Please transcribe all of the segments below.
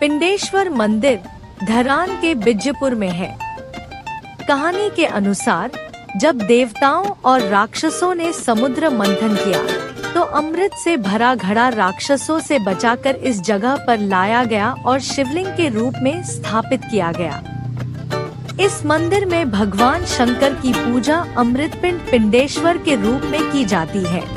पिंडेश्वर मंदिर धरान के बिज्जपुर में है। कहानी के अनुसार जब देवताओं और राक्षसों ने समुद्र मंथन किया तो अमृत से भरा घड़ा राक्षसों से बचाकर इस जगह पर लाया गया और शिवलिंग के रूप में स्थापित किया गया। इस मंदिर में भगवान शंकर की पूजा अमृतपिंड पिंडेश्वर के रूप में की जाती है।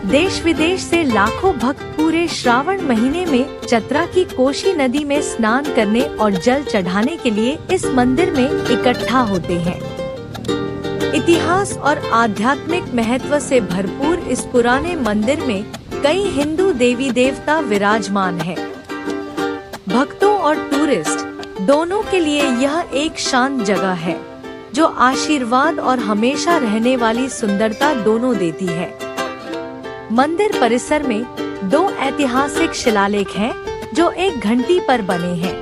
देश विदेश से लाखों भक्त पूरे श्रावण महीने में चतरा की कोशी नदी में स्नान करने और जल चढ़ाने के लिए इस मंदिर में इकट्ठा होते हैं। इतिहास और आध्यात्मिक महत्व से भरपूर इस पुराने मंदिर में कई हिंदू देवी देवता विराजमान हैं। भक्तों और टूरिस्ट दोनों के लिए यह एक शांत जगह है जो आशीर्वाद और हमेशा रहने वाली सुंदरता दोनों देती है। मंदिर परिसर में 2 ऐतिहासिक शिलालेख हैं जो एक घंटी पर बने हैं।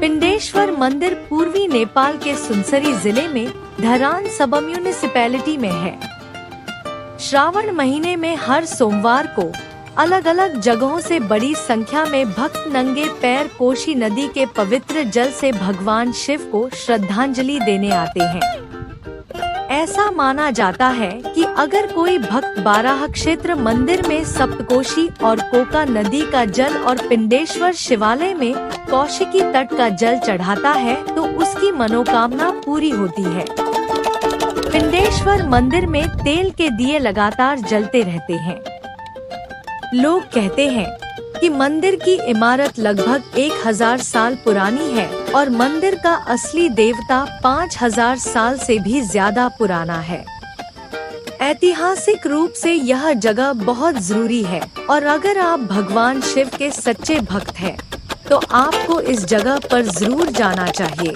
पिंडेश्वर मंदिर पूर्वी नेपाल के सुनसरी जिले में धरान सब म्यूनिसिपैलिटी में है। श्रावण महीने में हर सोमवार को अलग अलग जगहों से बड़ी संख्या में भक्त नंगे पैर कोशी नदी के पवित्र जल से भगवान शिव को श्रद्धांजलि देने आते हैं। ऐसा माना जाता है कि अगर कोई भक्त बाराह क्षेत्र मंदिर में सप्तकोशी और कोका नदी का जल और पिंडेश्वर शिवालय में कौशिकी तट का जल चढ़ाता है तो उसकी मनोकामना पूरी होती है। पिंडेश्वर मंदिर में तेल के दिए लगातार जलते रहते हैं। लोग कहते हैं कि मंदिर की इमारत लगभग 1000 साल पुरानी है और मंदिर का असली देवता 5000 साल से भी ज्यादा पुराना है। ऐतिहासिक रूप से यह जगह बहुत जरूरी है और अगर आप भगवान शिव के सच्चे भक्त हैं, तो आपको इस जगह पर जरूर जाना चाहिए।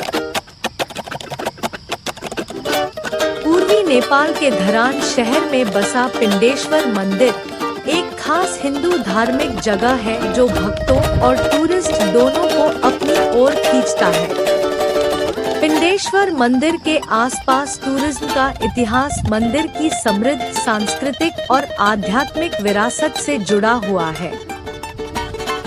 पूर्वी नेपाल के धरान शहर में बसा पिंडेश्वर मंदिर एक खास हिंदू धार्मिक जगह है जो भक्तों और टूरिस्ट दोनों को अपनी ओर खींचता है। पिंडेश्वर मंदिर के आसपास टूरिज्म का इतिहास मंदिर की समृद्ध सांस्कृतिक और आध्यात्मिक विरासत से जुड़ा हुआ है।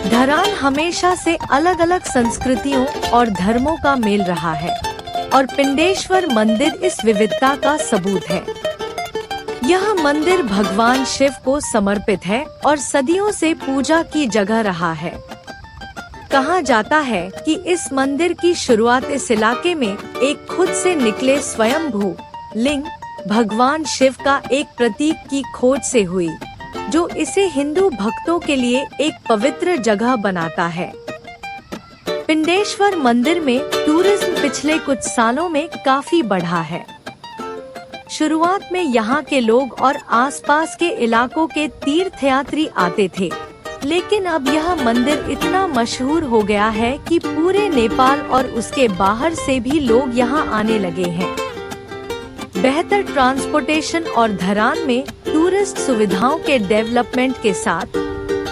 धरान हमेशा से अलग अलग संस्कृतियों और धर्मों का मेल रहा है और पिंडेश्वर मंदिर इस विविधता का सबूत है। यह मंदिर भगवान शिव को समर्पित है और सदियों से पूजा की जगह रहा है। कहा जाता है कि इस मंदिर की शुरुआत इस इलाके में एक खुद से निकले स्वयंभू लिंग भगवान शिव का एक प्रतीक की खोज से हुई, जो इसे हिंदू भक्तों के लिए एक पवित्र जगह बनाता है। पिंडेश्वर मंदिर में टूरिज्म पिछले कुछ सालों में काफी बढ़ा है। शुरुआत में यहाँ के लोग और आसपास के इलाकों के तीर्थयात्री आते थे, लेकिन अब यह मंदिर इतना मशहूर हो गया है कि पूरे नेपाल और उसके बाहर से भी लोग यहाँ आने लगे हैं। बेहतर ट्रांसपोर्टेशन और धरान में टूरिस्ट सुविधाओं के डेवलपमेंट के साथ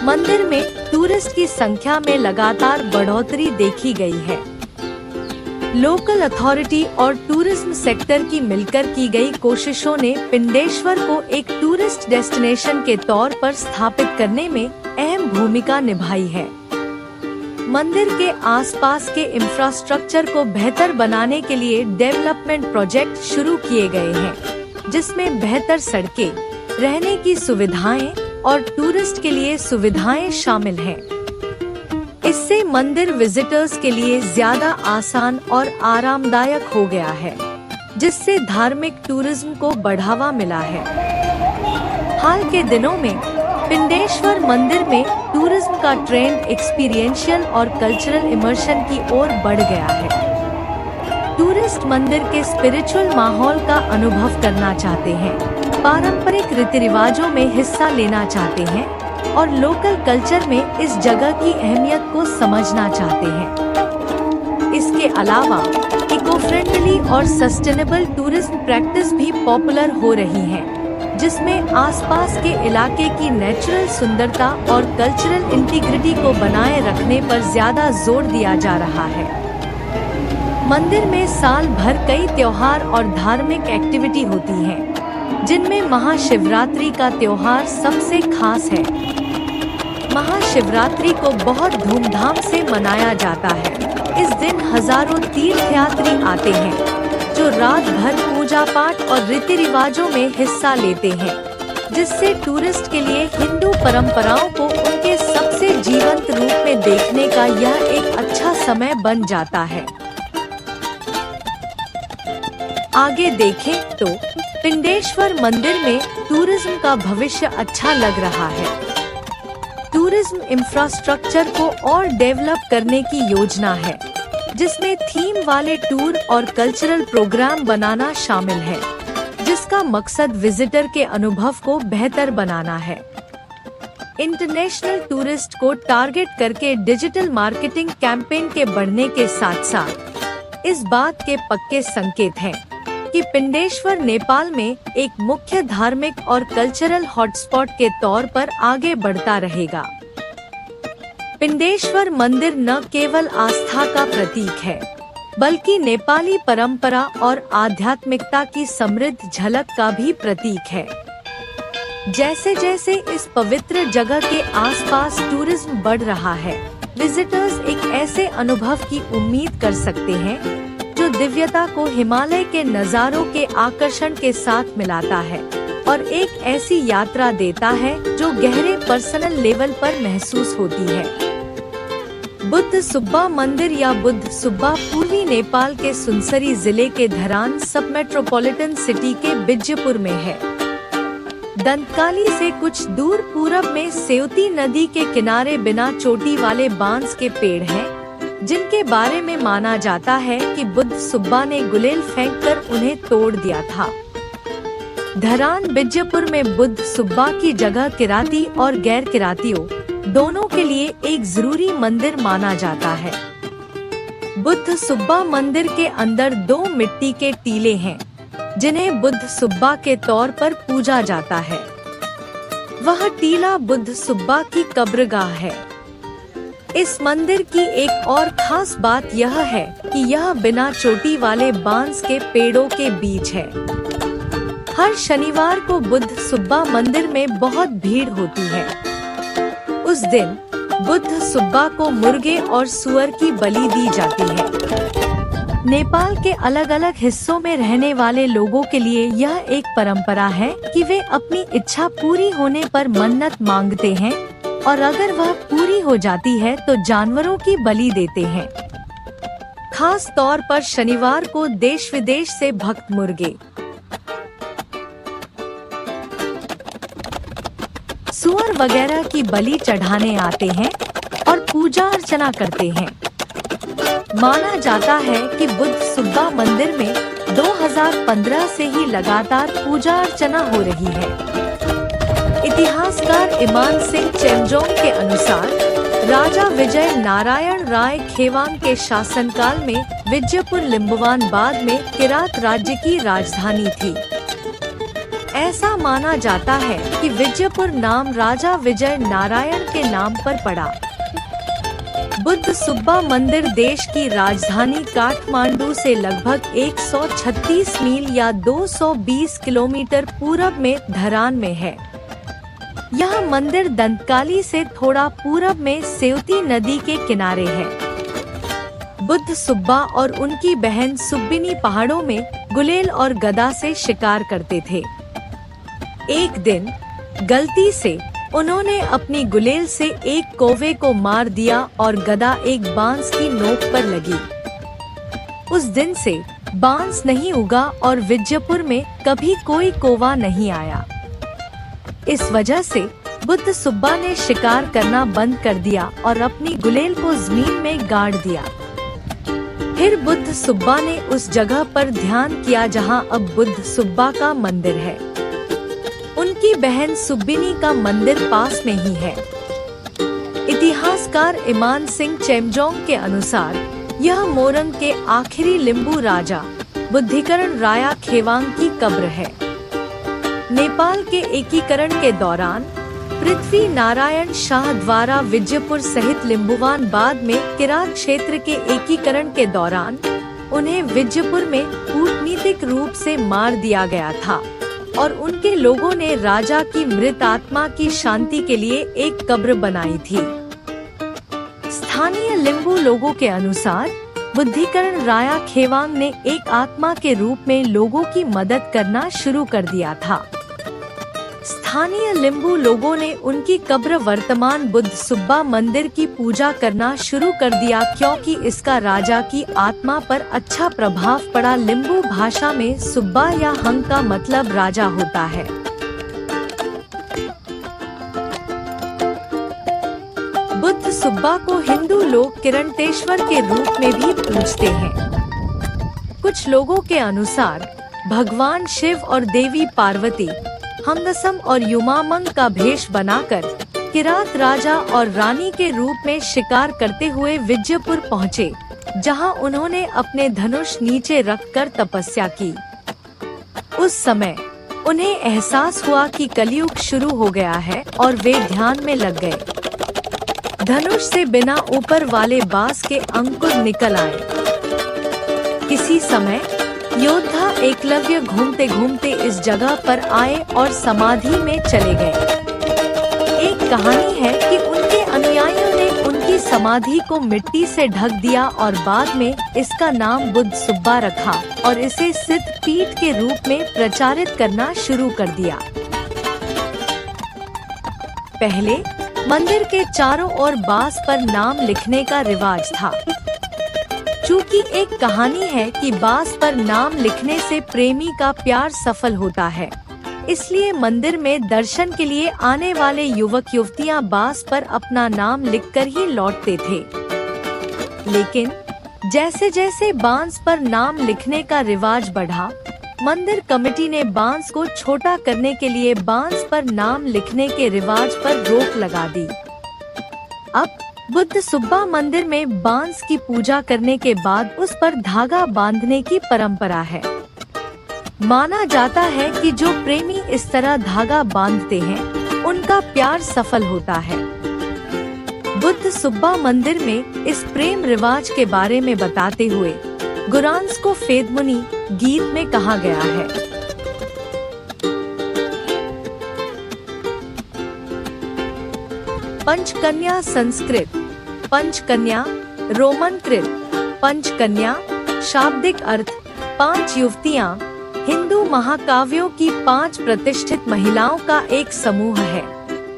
मंदिर में टूरिस्ट की संख्या में लगातार बढ़ोतरी देखी गई है। लोकल अथॉरिटी और टूरिज्म सेक्टर की मिलकर की गई कोशिशों ने पिंडेश्वर को एक टूरिस्ट डेस्टिनेशन के तौर पर स्थापित करने में अहम भूमिका निभाई है। मंदिर के आसपास के इंफ्रास्ट्रक्चर को बेहतर बनाने के लिए डेवलपमेंट प्रोजेक्ट शुरू किए गए हैं, जिसमें बेहतर सड़कें, रहने की सुविधाएं और टूरिस्ट के लिए सुविधाएं शामिल हैं। इससे मंदिर विजिटर्स के लिए ज्यादा आसान और आरामदायक हो गया है, जिससे धार्मिक टूरिज्म को बढ़ावा मिला है। हाल के दिनों में पिंडेश्वर मंदिर में टूरिज्म का ट्रेंड एक्सपीरियंशियल और कल्चरल इमर्शन की ओर बढ़ गया है। टूरिस्ट मंदिर के स्पिरिचुअल माहौल का अनुभव करना चाहते हैं, पारंपरिक रीति रिवाजों में हिस्सा लेना चाहते हैं और लोकल कल्चर में इस जगह की अहमियत को समझना चाहते हैं। इसके अलावा इको फ्रेंडली और सस्टेनेबल टूरिज्म प्रैक्टिस भी पॉपुलर हो रही है, जिसमें आसपास के इलाके की नेचुरल सुंदरता और कल्चरल इंटीग्रिटी को बनाए रखने पर ज्यादा जोर दिया जा रहा है। मंदिर में साल भर कई त्योहार और धार्मिक एक्टिविटी होती हैं। जिनमें महाशिवरात्रि का त्योहार सबसे खास है। महाशिवरात्रि को बहुत धूमधाम से मनाया जाता है। इस दिन हजारों तीर्थयात्री आते हैं जो रात भर पूजा पाठ और रीति रिवाजों में हिस्सा लेते हैं, जिससे टूरिस्ट के लिए हिंदू परंपराओं को उनके सबसे जीवंत रूप में देखने का यह एक अच्छा समय बन जाता है। आगे देखें तो पिंडेश्वर मंदिर में टूरिज्म का भविष्य अच्छा लग रहा है। टूरिज्म इंफ्रास्ट्रक्चर को और डेवलप करने की योजना है, जिसमें थीम वाले टूर और कल्चरल प्रोग्राम बनाना शामिल है, जिसका मकसद विजिटर के अनुभव को बेहतर बनाना है। इंटरनेशनल टूरिस्ट को टारगेट करके डिजिटल मार्केटिंग कैंपेन के बढ़ने के साथ साथ इस बात के पक्के संकेत हैं कि पिंडेश्वर नेपाल में एक मुख्य धार्मिक और कल्चरल हॉटस्पॉट के तौर पर आगे बढ़ता रहेगा। पिंडेश्वर मंदिर न केवल आस्था का प्रतीक है, बल्कि नेपाली परंपरा और आध्यात्मिकता की समृद्ध झलक का भी प्रतीक है। जैसे जैसे इस पवित्र जगह के आसपास टूरिज्म बढ़ रहा है, विजिटर्स एक ऐसे अनुभव की उम्मीद कर सकते हैं जो दिव्यता को हिमालय के नज़ारों के आकर्षण के साथ मिलाता है और एक ऐसी यात्रा देता है जो गहरे पर्सनल लेवल पर महसूस होती है। बुद्ध सुब्बा मंदिर या बुद्ध सुब्बा पूर्वी नेपाल के सुनसरी जिले के धरान सब मेट्रोपॉलिटन सिटी के बिज्जपुर में है। दंतकाली से कुछ दूर पूरब में सेवती नदी के किनारे बिना चोटी वाले बांस के पेड़ हैं, जिनके बारे में माना जाता है कि बुद्ध सुब्बा ने गुलेल फेंककर उन्हें तोड़ दिया था। धरान बिज्जपुर में बुद्ध सुब्बा की जगह किराती और गैर किरातियों दोनों के लिए एक जरूरी मंदिर माना जाता है। बुद्ध सुब्बा मंदिर के अंदर 2 मिट्टी के टीले हैं, जिन्हें बुद्ध सुब्बा के तौर पर पूजा जाता है। वह टीला बुद्ध सुब्बा की कब्रगाह है। इस मंदिर की एक और खास बात यह है कि यह बिना चोटी वाले बांस के पेड़ों के बीच है। हर शनिवार को बुद्ध सुब्बा मंदिर में बहुत भीड़ होती है। उस दिन बुद्ध सुब्बा को मुर्गे और सुअर की बलि दी जाती है। नेपाल के अलग अलग हिस्सों में रहने वाले लोगों के लिए यह एक परंपरा है कि वे अपनी इच्छा पूरी होने पर मन्नत मांगते हैं और अगर वह पूरी हो जाती है तो जानवरों की बलि देते हैं। खास तौर पर शनिवार को देश विदेश से भक्त मुर्गे, सुअर वगैरह की बलि चढ़ाने आते हैं और पूजा अर्चना करते हैं। माना जाता है कि बुद्ध सुब्बा मंदिर में 2015 से ही लगातार पूजा अर्चना हो रही है। इतिहासकार इमान सिंह चेम्जोंग के अनुसार राजा विजय नारायण राय खेवांग के शासनकाल में विजयपुर लिम्बुवान बाद में किरात राज्य की राजधानी थी। ऐसा माना जाता है कि विजयपुर नाम राजा विजय नारायण के नाम पर पड़ा। बुद्ध सुब्बा मंदिर देश की राजधानी काठमांडू से लगभग 136 मील या 220 किलोमीटर पूरब में धरान में है। यह मंदिर दंतकाली से थोड़ा पूरब में सेवती नदी के किनारे है। बुद्ध सुब्बा और उनकी बहन सुब्बिनी पहाड़ों में गुलेल और गदा से शिकार करते थे। एक दिन गलती से उन्होंने अपनी गुलेल से एक कौवे को मार दिया और गदा एक बांस की नोक पर लगी। उस दिन से बांस नहीं उगा और विजयपुर में कभी कोई कौवा नहीं आया। इस वजह से बुद्ध सुब्बा ने शिकार करना बंद कर दिया और अपनी गुलेल को जमीन में गाड़ दिया। फिर बुद्ध सुब्बा ने उस जगह पर ध्यान किया जहां अब बुद्ध सुब्बा का मंदिर है। उनकी बहन सुब्बिनी का मंदिर पास में ही है। इतिहासकार इमान सिंह चेम्जोंग के अनुसार यह मोरंग के आखिरी लिम्बू राजा बुद्धिकरण राया खेवांग की कब्र है। नेपाल के एकीकरण के दौरान पृथ्वी नारायण शाह द्वारा विजयपुर सहित लिम्बुवान बाद में किरात क्षेत्र के एकीकरण के दौरान उन्हें विजयपुर में कूटनीतिक रूप से मार दिया गया था। और उनके लोगों ने राजा की मृत आत्मा की शांति के लिए एक कब्र बनाई थी। स्थानीय लिम्बू लोगों के अनुसार बुद्धिकरण राया खेवांग ने एक आत्मा के रूप में लोगों की मदद करना शुरू कर दिया था। स्थानीय लिम्बू लोगों ने उनकी कब्र वर्तमान बुद्ध सुब्बा मंदिर की पूजा करना शुरू कर दिया क्योंकि इसका राजा की आत्मा पर अच्छा प्रभाव पड़ा। लिम्बू भाषा में सुब्बा या हंग का मतलब राजा होता है। बुद्ध सुब्बा को हिंदू लोग किरणतेश्वर के रूप में भी पूजते हैं। कुछ लोगों के अनुसार भगवान शिव और देवी पार्वती हंगसम और युमामंग का भेष बनाकर किरात राजा और रानी के रूप में शिकार करते हुए विजयपुर पहुँचे, जहां उन्होंने अपने धनुष नीचे रखकर तपस्या की। उस समय उन्हें एहसास हुआ कि कलयुग शुरू हो गया है और वे ध्यान में लग गए। धनुष से बिना ऊपर वाले बांस के अंकुर निकल आए। किसी समय योद्धा एकलव्य घूमते घूमते इस जगह पर आए और समाधि में चले गए। एक कहानी है कि उनके अनुयायियों ने उनकी समाधि को मिट्टी से ढक दिया और बाद में इसका नाम बुद्ध सुब्बा रखा और इसे सिद्ध पीठ के रूप में प्रचारित करना शुरू कर दिया। पहले मंदिर के चारों ओर बांस पर नाम लिखने का रिवाज था। चूँकि एक कहानी है कि बांस पर नाम लिखने से प्रेमी का प्यार सफल होता है, इसलिए मंदिर में दर्शन के लिए आने वाले युवक युवतियां बांस पर अपना नाम लिखकर ही लौटते थे। लेकिन जैसे जैसे बांस पर नाम लिखने का रिवाज बढ़ा, मंदिर कमेटी ने बांस को छोटा करने के लिए बांस पर नाम लिखने के रिवाज पर रोक लगा दी। अब बुद्ध सुब्बा मंदिर में बांस की पूजा करने के बाद उस पर धागा बांधने की परंपरा है। माना जाता है कि जो प्रेमी इस तरह धागा बांधते हैं, उनका प्यार सफल होता है। बुद्ध सुब्बा मंदिर में इस प्रेम रिवाज के बारे में बताते हुए गुरांस को फेदमुनि गीत में कहा गया है। पंचकन्या संस्कृत पंचकन्या, रोमन कृत पंचकन्या, शाब्दिक अर्थ 5 युवतियां, हिंदू महाकाव्यों की 5 प्रतिष्ठित महिलाओं का एक समूह है,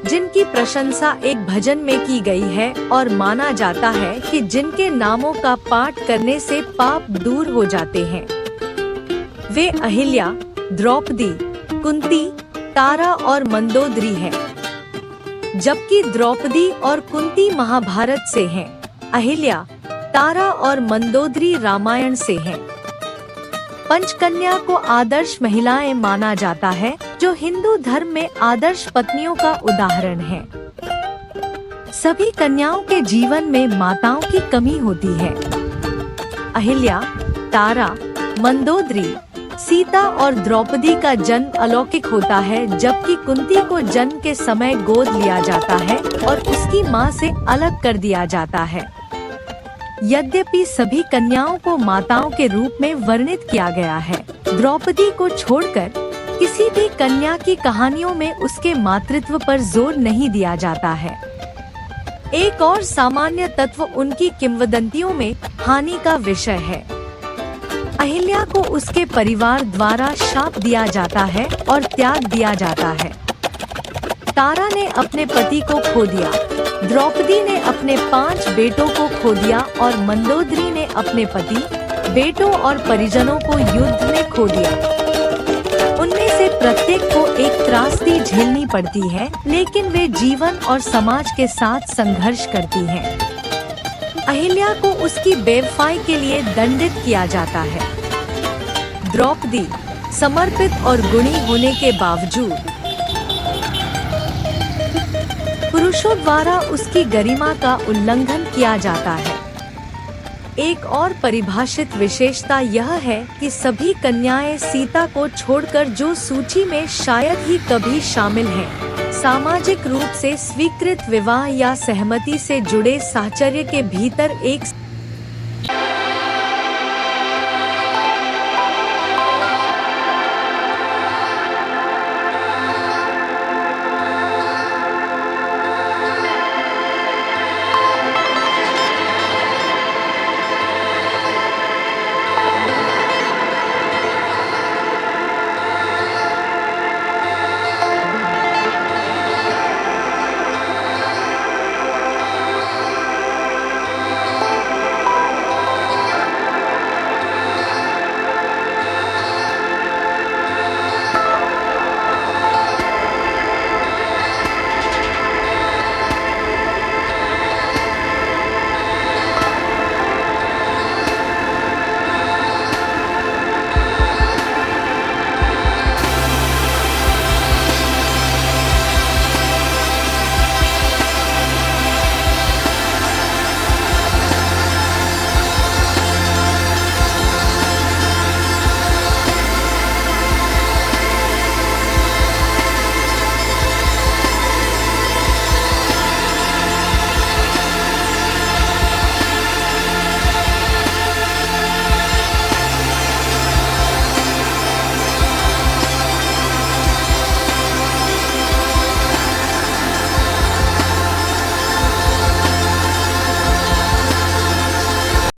जिनकी प्रशंसा एक भजन में की गई है और माना जाता है कि जिनके नामों का पाठ करने से पाप दूर हो जाते हैं। वे अहिल्या, द्रौपदी, कुंती, तारा और मंदोदरी हैं। जबकि द्रौपदी और कुंती महाभारत से हैं, अहिल्या, तारा और मंदोदरी रामायण से हैं। पंचकन्या को आदर्श महिलाएं माना जाता है, जो हिंदू धर्म में आदर्श पत्नियों का उदाहरण है। सभी कन्याओं के जीवन में माताओं की कमी होती है। अहिल्या, तारा, मंदोदरी, सीता और द्रौपदी का जन्म अलौकिक होता है, जबकि कुंती को जन्म के समय गोद लिया जाता है और उसकी मां से अलग कर दिया जाता है। यद्यपि सभी कन्याओं को माताओं के रूप में वर्णित किया गया है, द्रौपदी को छोड़कर किसी भी कन्या की कहानियों में उसके मातृत्व पर जोर नहीं दिया जाता है। एक और सामान्य तत्व उनकी किंवदंतियों में हानि का विषय है। अहिल्या को उसके परिवार द्वारा शाप दिया जाता है और त्याग दिया जाता है। तारा ने अपने पति को खो दिया, द्रौपदी ने अपने 5 बेटों को खो दिया और मंदोदरी ने अपने पति, बेटों और परिजनों को युद्ध में खो दिया। उनमें से प्रत्येक को एक त्रासदी झेलनी पड़ती है, लेकिन वे जीवन और समाज के साथ संघर्ष करती हैं। अहिल्या को उसकी बेवफाई के लिए दंडित किया जाता है। द्रौपदी समर्पित और गुणी होने के बावजूद पुरुषों द्वारा उसकी गरिमा का उल्लंघन किया जाता है। एक और परिभाषित विशेषता यह है कि सभी कन्याएं सीता को छोड़कर, जो सूची में शायद ही कभी शामिल हैं, सामाजिक रूप से स्वीकृत विवाह या सहमति से जुड़े साहचर्य के भीतर एक